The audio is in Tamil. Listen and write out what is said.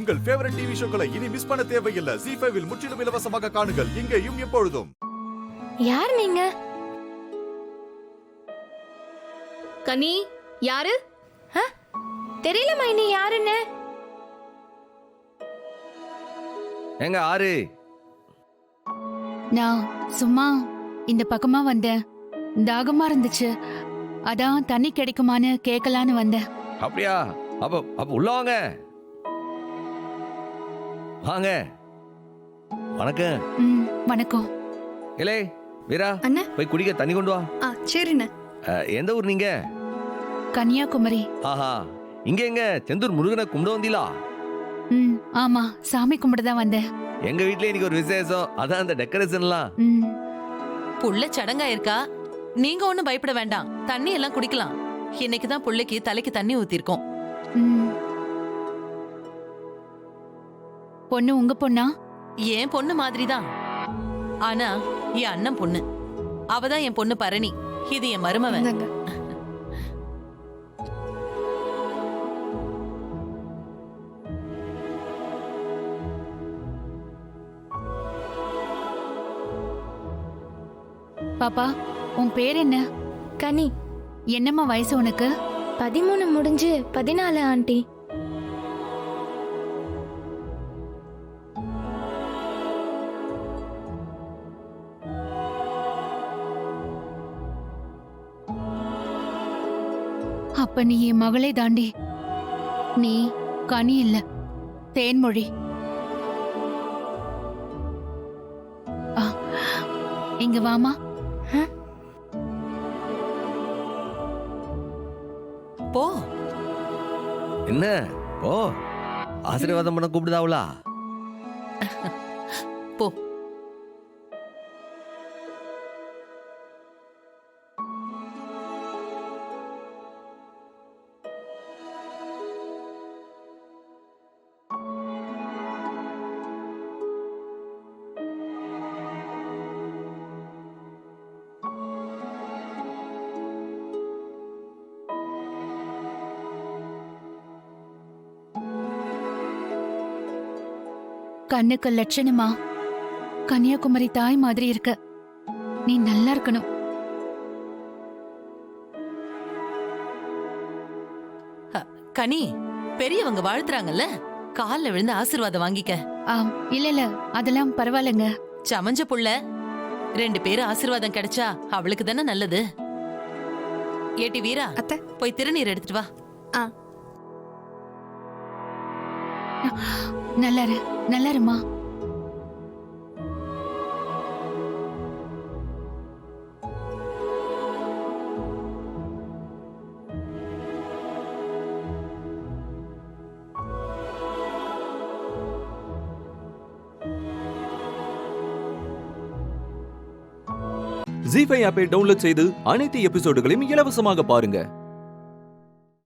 உங்கள் ஃபேவரட் டிவி ஷோக்களை இனி மிஸ் பண்ண தேவையில்லை. ZEE5 இல் முற்றிலும் இலவசமாக காணுங்கள். இங்கேயும் எப்பொழுதும். யார் நீங்க? கனி யாரு? தெரியல மைனி, யாருன்னு. எங்க ஆறு? நான் சும்மா இந்த பக்கமா வந்தேன். தாகமா இருந்துச்சு, அதான் தண்ணி கிடைக்குமான்னு கேட்கலான்னு வந்தேன். அப்படியா? அப்ப உள்ள வாங்க. வாங்க. வணக்கம். வணக்கம். இலே வீரா, அண்ணா போய் குடிக்க தண்ணி கொண்டு வா. சரிண்ணே. எந்த ஊர் நீங்க? கன்னியாகுமரி. ஆஹா, இங்க எங்க செந்தூர் முருகனை கும்பிட வந்தீங்களா? ஆமா, சாமி கும்பிட வந்தேன். எங்க வீட்லயே இன்னைக்கு ஒரு விசேஷம், அதான் அந்த டெக்கரேஷன்லாம். புள்ள சடங்கா இருக்கா, நீங்க ஒண்ணும் பயப்பட வேண்டாம். தண்ணி எல்லாம் குடிக்கலாம். இன்னைக்குதான் புள்ளைக்கு தலைக்கு தண்ணி ஊத்திருக்கோம். பொண்ணு உங்க பொண்ணா? என் பொண்ணு மாதிரிதான், ஆனா என் அண்ணன் பொண்ணு. அவதான் என் பொண்ணு பரணி. இது என் மருமவன். பாப்பா, உன் பேர் என்ன? கனி. என்னம்மா வயசு உனக்கு? 13 முடிஞ்சு 14 ஆண்டி. அப்ப நீ என் மகளே தாண்டி. நீ கனி இல்ல, தேன்மொழி. இங்க வாமா. போ. என்ன ஓ, ஆசீர்வாதம் பண்ண கூப்பிடுதாவுளா? போ. கண்ணுக்கு லட்சணமா கன்னியாகுமரி தாய் மாதிரி இருக்க. நீ நல்லா இருக்கணும். கனி, பெரியவங்க வாழ்த்துறாங்கல்ல, கால்ல விழுந்து ஆசீர்வாதம் வாங்கிக்க. இல்ல இல்ல, அதெல்லாம் பரவாயில்லங்க. சமஞ்ச புள்ள 2 பேரும் ஆசீர்வாதம் கிடைச்சா அவளுக்கு தானே நல்லது. ஏட்டி வீரா, அத்தை போய் திருநீர் எடுத்துட்டு வா. நல்லாரு நல்லாருமா. ZEE5 ஆப்பை டவுன்லோட் செய்து அனைத்து எபிசோடுகளையும் இலவசமாக பாருங்க.